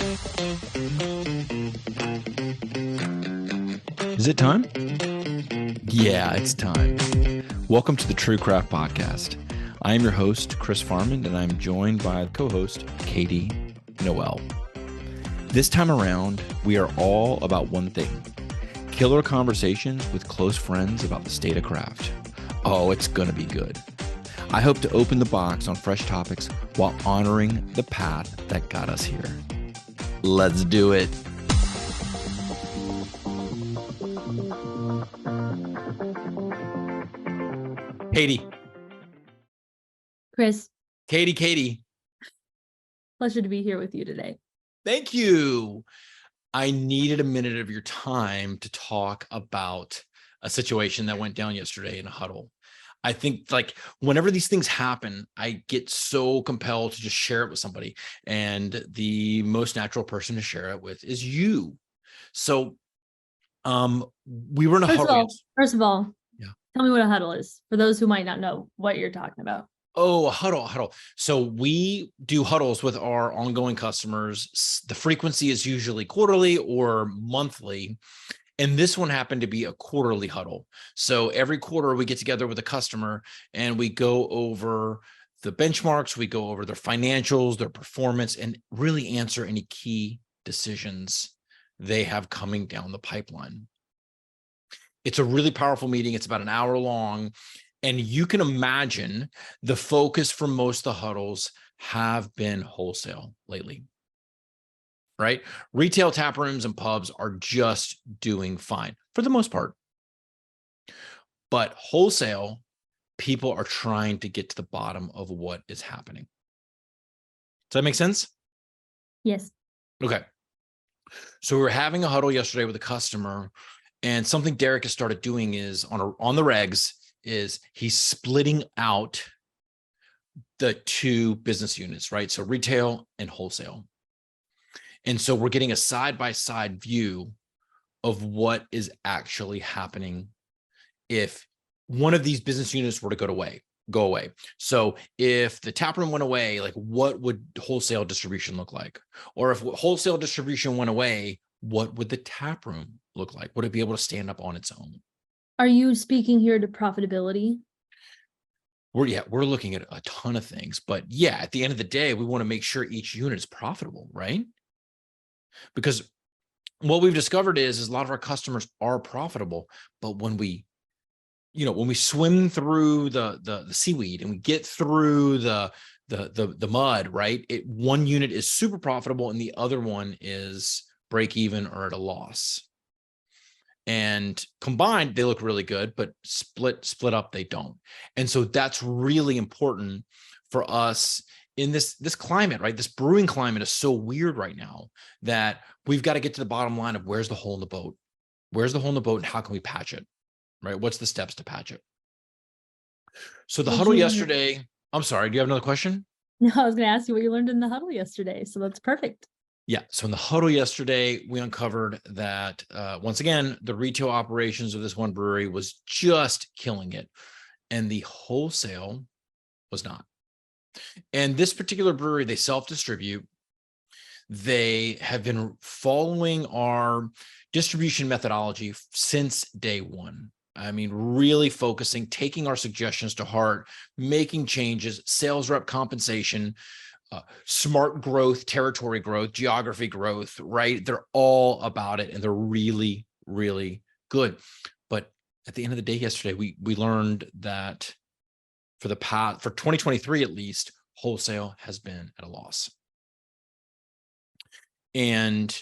Is it time? Yeah, it's time. Welcome to the True Craft Podcast. I am your host, Chris Farmand, and I'm joined by co-host, Katy, Noel. This time around, we are all about one thing: killer conversations with close friends about the state of craft. Oh, it's going to be good. I hope to open the box on fresh topics while honoring the path that got us here. Let's do it. Katy. Chris. Katy. Pleasure to be here with you today. Thank you. I needed a minute of your time to talk about a situation that went down yesterday in a huddle. I think like whenever these things happen, I get so compelled to just share it with somebody. And the most natural person to share it with is you. So we were in a huddle. First of all, yeah. Tell me what a huddle is for those who might not know what you're talking about. Oh, a huddle. So we do huddles with our ongoing customers. The frequency is usually quarterly or monthly. And this one happened to be a quarterly huddle. So every quarter we get together with a customer and we go over the benchmarks, we go over their financials, their performance, and really answer any key decisions they have coming down the pipeline. It's a really powerful meeting. It's about an hour long. And you can imagine the focus for most of the huddles have been wholesale lately. Right? Retail tap rooms and pubs are just doing fine for the most part. But wholesale, people are trying to get to the bottom of what is happening. Does that make sense? Yes. Okay. So we were having a huddle yesterday with a customer, and something Derek has started doing is on the regs is he's splitting out the two business units, right? So retail and wholesale. And so we're getting a side-by-side view of what is actually happening if one of these business units were to go away. So if the tap room went away, like what would wholesale distribution look like? Or if wholesale distribution went away, what would the tap room look like? Would it be able to stand up on its own? Are you speaking here to profitability? We're looking at a ton of things, but yeah, at the end of the day, we want to make sure each unit is profitable, right? Because what we've discovered is a lot of our customers are profitable, but when we swim through the seaweed and we get through the mud, right? One unit is super profitable and the other one is break even or at a loss. And combined, they look really good, but split up, they don't. And so that's really important for us in this climate, right? This brewing climate is so weird right now that we've got to get to the bottom line of where's the hole in the boat? Where's the hole in the boat and how can we patch it, right? What's the steps to patch it? So the huddle yesterday, I'm sorry, do you have another question? No, I was going to ask you what you learned in the huddle yesterday. So that's perfect. Yeah. So in the huddle yesterday, we uncovered that once again, the retail operations of this one brewery was just killing it. And the wholesale was not. And this particular brewery, they self-distribute. They have been following our distribution methodology since day one. I mean, really focusing, taking our suggestions to heart, making changes, sales rep compensation, smart growth, territory growth, geography growth, right? They're all about it and they're really, really good. But at the end of the day yesterday, we learned that for 2023 at least, wholesale has been at a loss. And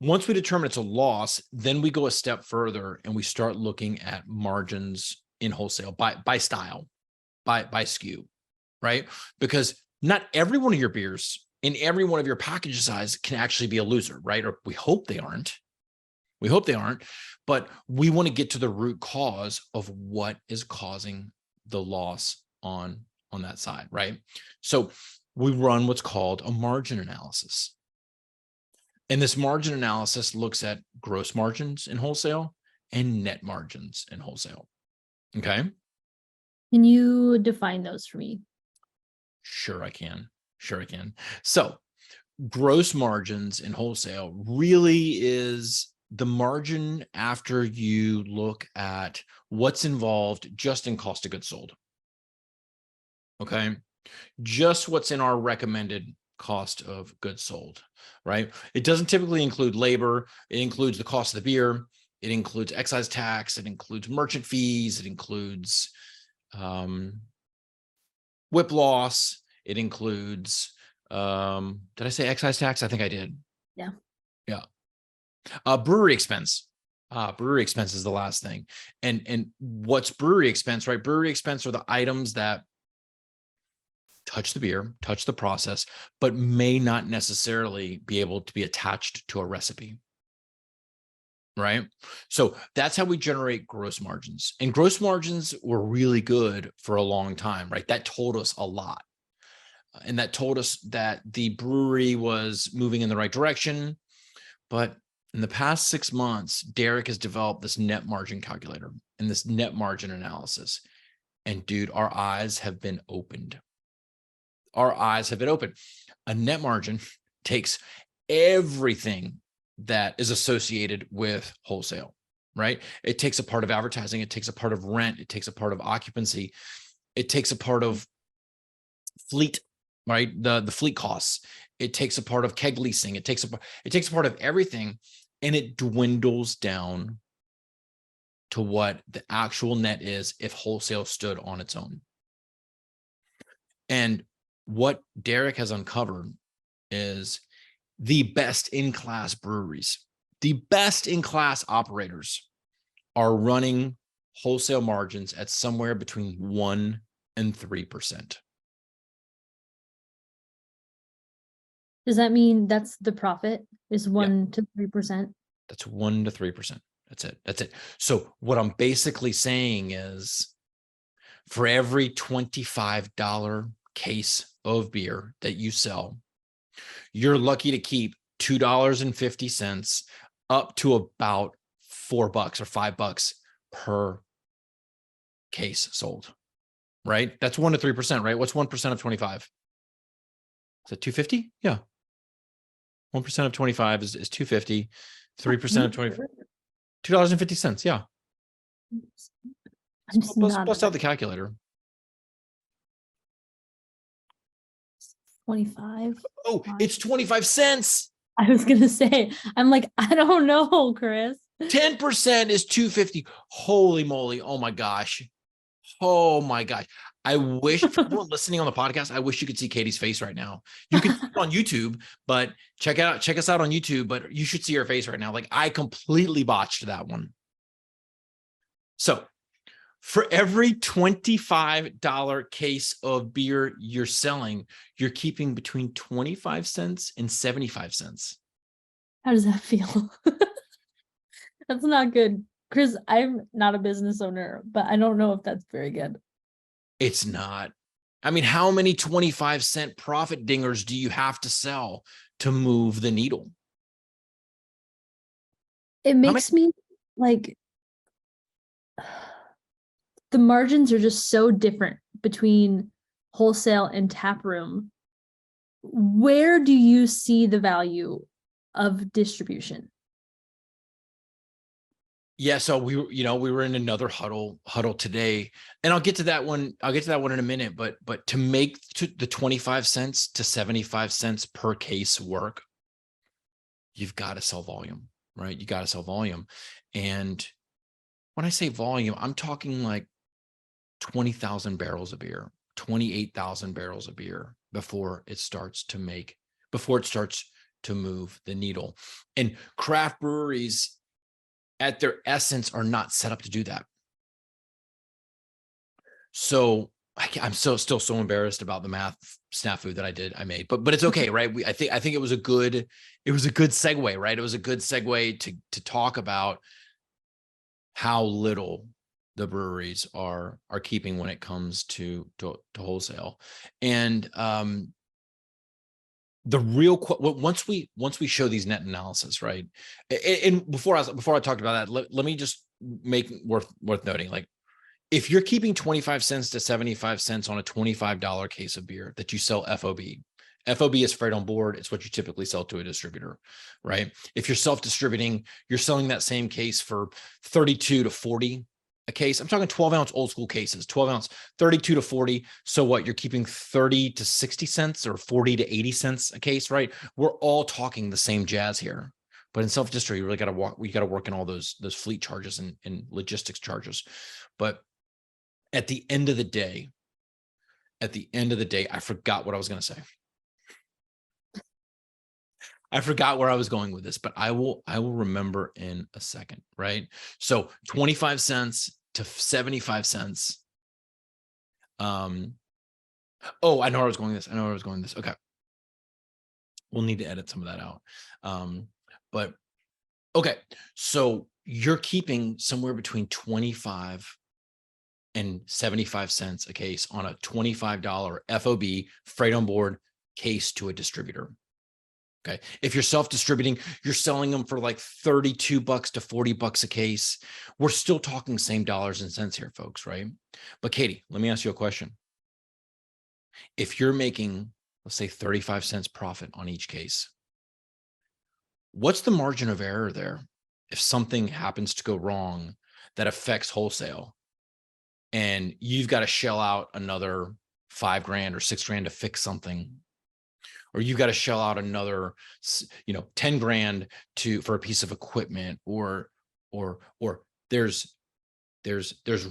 once we determine it's a loss, then we go a step further and we start looking at margins in wholesale by style, by SKU, right? Because not every one of your beers in every one of your package size can actually be a loser, right? Or we hope they aren't. But we want to get to the root cause of what is causing the loss on that side, right? So we run what's called a margin analysis. And this margin analysis looks at gross margins in wholesale and net margins in wholesale. Okay. Can you define those for me? Sure, I can. So gross margins in wholesale really is the margin after you look at what's involved just in cost of goods sold. Okay. Just what's in our recommended cost of goods sold, right? It doesn't typically include labor. It includes the cost of the beer. It includes excise tax. It includes merchant fees. It includes whip loss. It includes, did I say excise tax? I think I did. Yeah. Yeah. Brewery expense. Brewery expense is the last thing. And what's brewery expense, right? Brewery expense are the items that touch the beer, touch the process, but may not necessarily be able to be attached to a recipe. Right? So that's how we generate gross margins. And gross margins were really good for a long time, right? That told us a lot. And that told us that the brewery was moving in the right direction. But in the past 6 months, Derek has developed this net margin calculator and this net margin analysis. And dude, our eyes have been opened. Our eyes have been opened. A net margin takes everything that is associated with wholesale, right? It takes a part of advertising. It takes a part of rent. It takes a part of occupancy. It takes a part of fleet, right? The fleet costs. It takes a part of keg leasing. It takes a part of everything, and it dwindles down to what the actual net is if wholesale stood on its own. And what Derek has uncovered is the best in class breweries, the best in class operators are running wholesale margins at somewhere between 1% and 3%. Does that mean that's the profit is 1 to 3%? That's 1 to 3%. That's it. That's it. So what I'm basically saying is for every $25 case of beer that you sell, you're lucky to keep $2.50 up to about $4 or $5 per case sold, right? That's 1 to 3%, right? What's 1% of 25? Is that 250? Yeah. 1% of 25 is 250. 3% of 25, $2.50. Yeah. I'm just Bust out the calculator. 25. Oh, it's 25 cents. I was gonna say, I'm like, I don't know, Chris. 10% is 250. Holy moly. Oh my gosh. Oh my gosh. I wish for everyone listening on the podcast, I wish you could see Katy's face right now. You can see it on YouTube, but check us out on YouTube, but you should see her face right now. Like I completely botched that one. So for every $25 case of beer you're selling, you're keeping between 25 cents and 75 cents. How does that feel? That's not good. Chris, I'm not a business owner, but I don't know if that's very good. It's not. I mean, how many 25-cent profit dingers do you have to sell to move the needle? It makes me like the margins are just so different between wholesale and tap room. Where do you see the value of distribution? Yeah, so we were in another huddle today, and I'll get to that one. I'll get to that one in a minute. But to make the 25 cents to 75 cents per case work, you've got to sell volume, right? You got to sell volume, and when I say volume, I'm talking like 20,000 barrels of beer, 28,000 barrels of beer before it starts to move the needle. And craft breweries, at their essence, are not set up to do that. So I'm still so embarrassed about the math snafu that I made, but it's okay, right? I think it was a good segue, right? It was a good segue to talk about how little the breweries are keeping when it comes to wholesale. And the real once we show these net analysis, right? And before I talked about that, let me just make worth noting, like if you're keeping 25 cents to 75 cents on a $25 case of beer that you sell FOB, FOB is freight on board. It's what you typically sell to a distributor, right? If you're self-distributing, you're selling that same case for 32 to 40 a case. I'm talking 12-ounce old school cases, 12-ounce, 32 to 40. So what, you're keeping 30 to 60 cents or 40 to 80 cents a case, right? We're all talking the same jazz here. But in self-distry, you really got to work in all those fleet charges and logistics charges. But at the end of the day, I forgot what I was going to say. I forgot where I was going with this, but I will remember in a second, right? So 25 cents to 75 cents. Oh, I know where I was going with this. Okay. We'll need to edit some of that out. But okay. So you're keeping somewhere between 25 and 75 cents a case on a $25 FOB freight on board case to a distributor. Okay. If you're self-distributing, you're selling them for like 32 bucks to 40 bucks a case. We're still talking same dollars and cents here, folks, right? But Katy, let me ask you a question. If you're making, let's say 35 cents profit on each case, what's the margin of error there? If something happens to go wrong that affects wholesale and you've got to shell out another $5 grand or $6 grand to fix something, or you've got to shell out another, 10 grand for a piece of equipment, or there's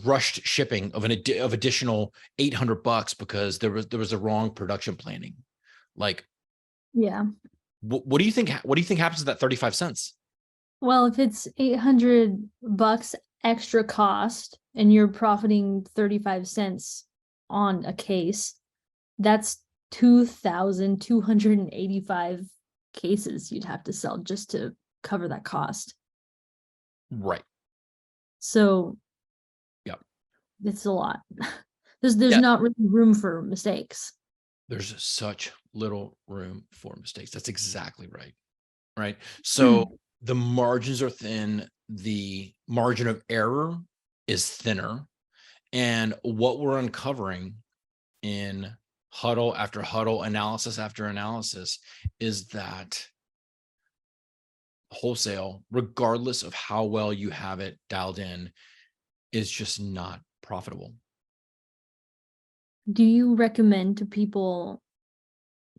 rushed shipping of additional $800 because there was a wrong production planning. Like, Yeah. what do you think? What do you think happens to that 35 cents? Well, if it's $800 extra cost and you're profiting 35 cents on a case, that's 2,285 cases you'd have to sell just to cover that cost. Right. So yeah, it's a lot. There's not really room for mistakes. There's such little room for mistakes. That's exactly right. Right. So the margins are thin. The margin of error is thinner. And what we're uncovering in huddle after huddle, analysis after analysis, is that wholesale, regardless of how well you have it dialed in, is just not profitable. Do you recommend to people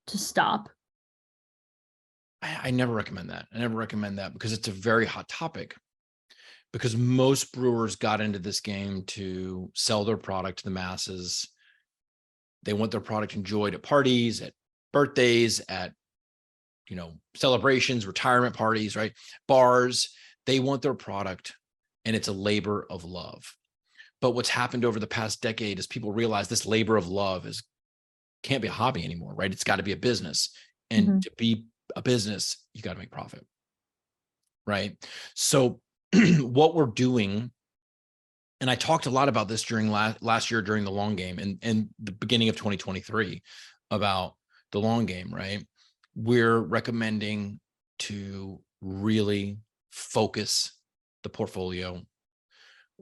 to stop? I never recommend that. I never recommend that because it's a very hot topic. Because most brewers got into this game to sell their product to the masses. They want their product enjoyed at parties, at birthdays, at celebrations, retirement parties, right? Bars. They want their product, and it's a labor of love. But what's happened over the past decade is people realize this labor of love can't be a hobby anymore, right? It's got to be a business. And to be a business, you got to make profit, right? So what we're doing, and I talked a lot about this during last year during the long game and the beginning of 2023 about the long game, right? We're recommending to really focus the portfolio.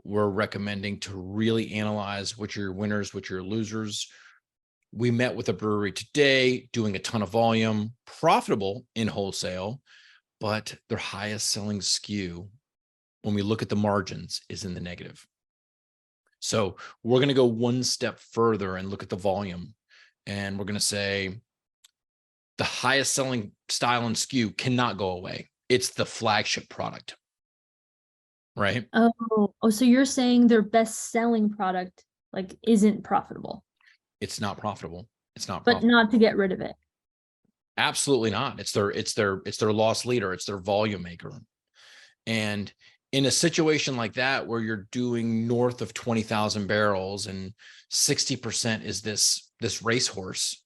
We're recommending to really analyze what your winners, what your losers. We met with a brewery today doing a ton of volume, profitable in wholesale, but their highest selling SKU, when we look at the margins, is in the negative. So we're going to go one step further and look at the volume. And we're going to say the highest selling style and SKU cannot go away. It's the flagship product. Right? Oh, so you're saying their best selling product isn't profitable? It's not profitable. It's not But profitable. not to get rid of it. Absolutely not. It's their loss leader. It's their volume maker. And in a situation like that, where you're doing north of 20,000 barrels and 60% is this racehorse,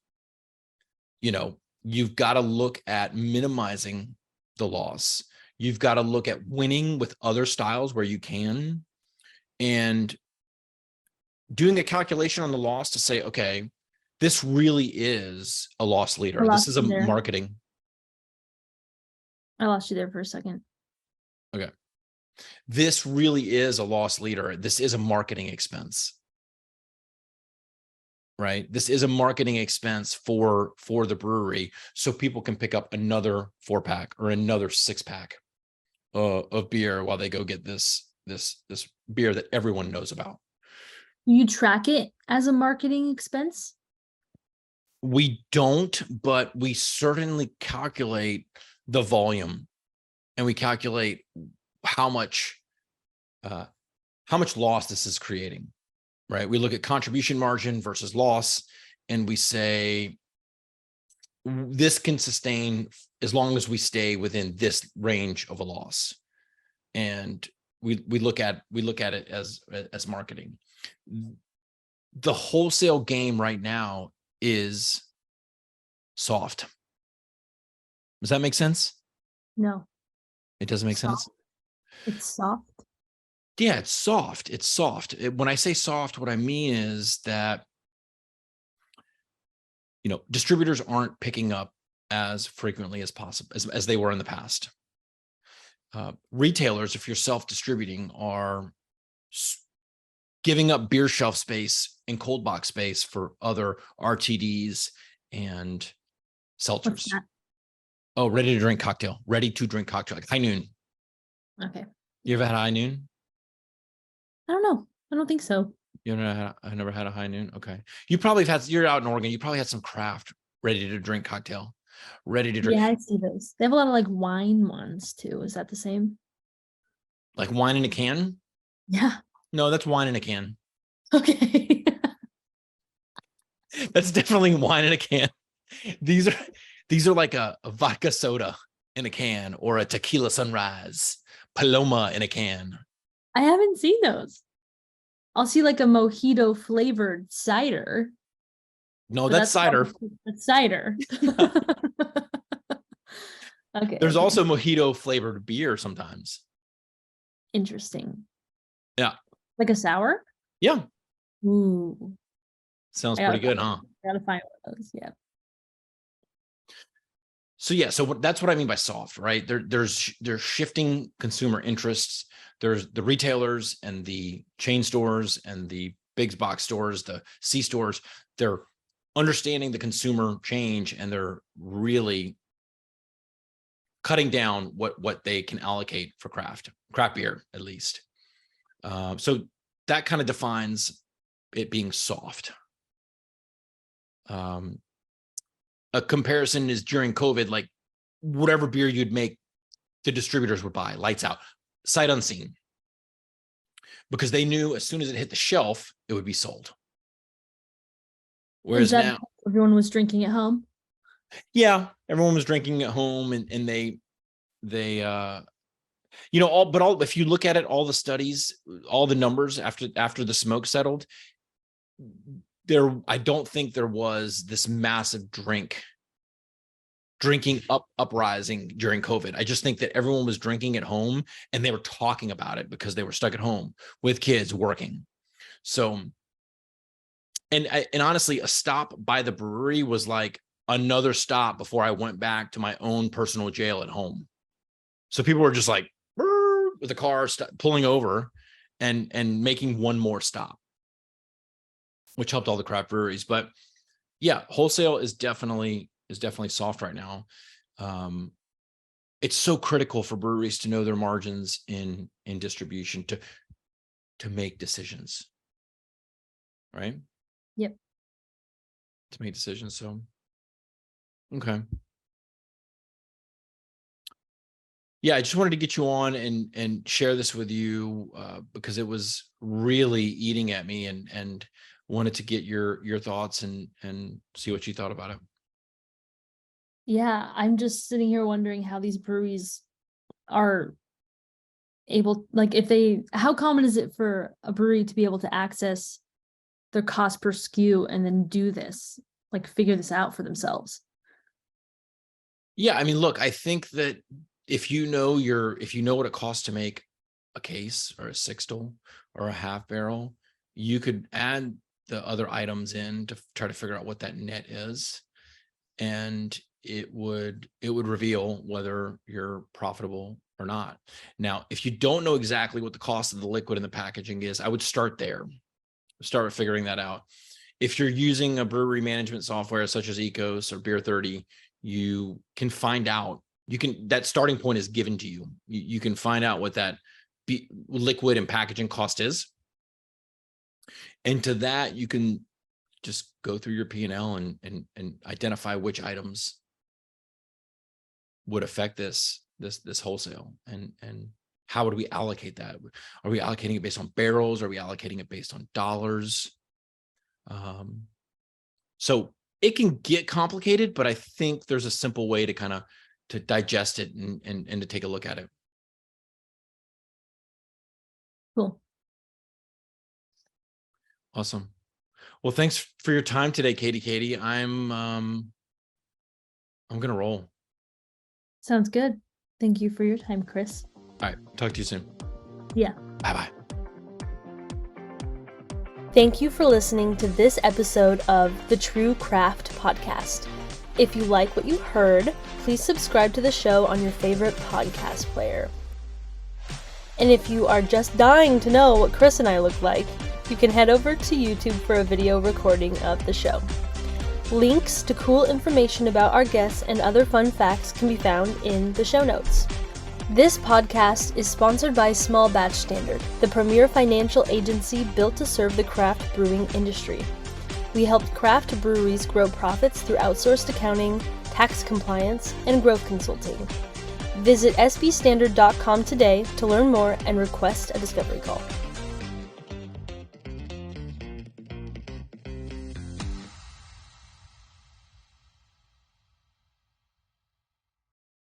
you've got to look at minimizing the loss. You've got to look at winning with other styles where you can, and doing a calculation on the loss to say, okay, this really is a loss leader. This is a marketing. I lost you there for a second. Okay. This really is a loss leader. This is a marketing expense. right? This is a marketing expense for the brewery, so people can pick up another 4-pack or another 6-pack of beer while they go get this beer that everyone knows about. You track it as a marketing expense? We don't, but we certainly calculate the volume, and we calculate how much loss this is creating, right? We look at contribution margin versus loss, and we say this can sustain as long as we stay within this range of a loss. And we look at it as marketing. The wholesale game right now is soft. Does that make sense? No. It doesn't make sense. It's soft. Yeah, it's soft. It's soft. When I say soft, what I mean is that, distributors aren't picking up as frequently as possible as they were in the past. Retailers, if you're self-distributing, are giving up beer shelf space and cold box space for other RTDs and seltzers. Oh, ready to drink cocktail, like High Noon. Okay. You ever had a High Noon? I don't know. I don't think so. I never had a High Noon. Okay. You probably have had, you're out in Oregon. You probably had some craft ready to drink cocktail, ready to drink. Yeah, I see those. They have a lot of like wine ones too. Is that the same? Like wine in a can? Yeah. No, that's wine in a can. Okay. That's definitely wine in a can. These are like a vodka soda in a can, or a tequila sunrise, Paloma in a can. I haven't seen those. I'll see like a mojito flavored cider. No, that's cider. That's cider. Okay. There's also mojito flavored beer sometimes. Interesting. Yeah. Like a sour? Yeah. Ooh. Sounds pretty good, huh? Gotta find one of those. Yeah. So yeah, so that's what I mean by soft, right? There's shifting consumer interests. There's the retailers and the chain stores and the big box stores, the C stores. They're understanding the consumer change, and they're really cutting down what they can allocate for craft beer, at least. So that kind of defines it being soft. A comparison is during COVID, like whatever beer you'd make, the distributors would buy lights out, sight unseen, because they knew as soon as it hit the shelf, it would be sold. Whereas now everyone was drinking at home. Yeah, everyone was drinking at home, and they if you look at it, all the studies, all the numbers after the smoke settled, I don't think there was this massive drinking uprising during COVID. I just think that everyone was drinking at home, and they were talking about it because they were stuck at home with kids working. So, and honestly, a stop by the brewery was like another stop before I went back to my own personal jail at home. So people were just like with the car pulling over and making one more stop, which helped all the craft breweries. But yeah, wholesale is definitely soft right now. It's so critical for breweries to know their margins in distribution to make decisions, right? Yep. To make decisions. So, okay. Yeah, I just wanted to get you on and share this with you because it was really eating at me, and wanted to get your thoughts and see what you thought about it. Yeah, I'm just sitting here wondering how these breweries are able, like, how common is it for a brewery to be able to access their cost per SKU and then do this, like figure this out for themselves? Yeah, I mean, look, I think that if you know what it costs to make a case or a sixtel or a half barrel, you could add the other items in to try to figure out what that net is, and it would reveal whether you're profitable or not. Now, if you don't know exactly what the cost of the liquid and the packaging is, I would start there. Start figuring that out. if you're using a brewery management software such as Ecos or Beer 30, you can find out, that starting point is given to you. You can find out what that liquid and packaging cost is. And to that, you can just go through your P&L and identify which items would affect this wholesale, and how would we allocate that? Are we allocating it based on barrels? Are we allocating it based on dollars? So it can get complicated, but I think there's a simple way to kind of to digest it and to take a look at it. Cool. Awesome. Well, thanks for your time today, Katy. I'm gonna roll. Sounds good. Thank you for your time, Chris. All right, talk to you soon. Yeah. Bye-bye. Thank you for listening to this episode of the True Craft Podcast. If you like what you heard, please subscribe to the show on your favorite podcast player. And if you are just dying to know what Chris and I look like, you can head over to YouTube for a video recording of the show. Links to cool information about our guests and other fun facts can be found in the show notes. This podcast is sponsored by Small Batch Standard, the premier financial agency built to serve the craft brewing industry. We help craft breweries grow profits through outsourced accounting, tax compliance, and growth consulting. Visit sbstandard.com today to learn more and request a discovery call.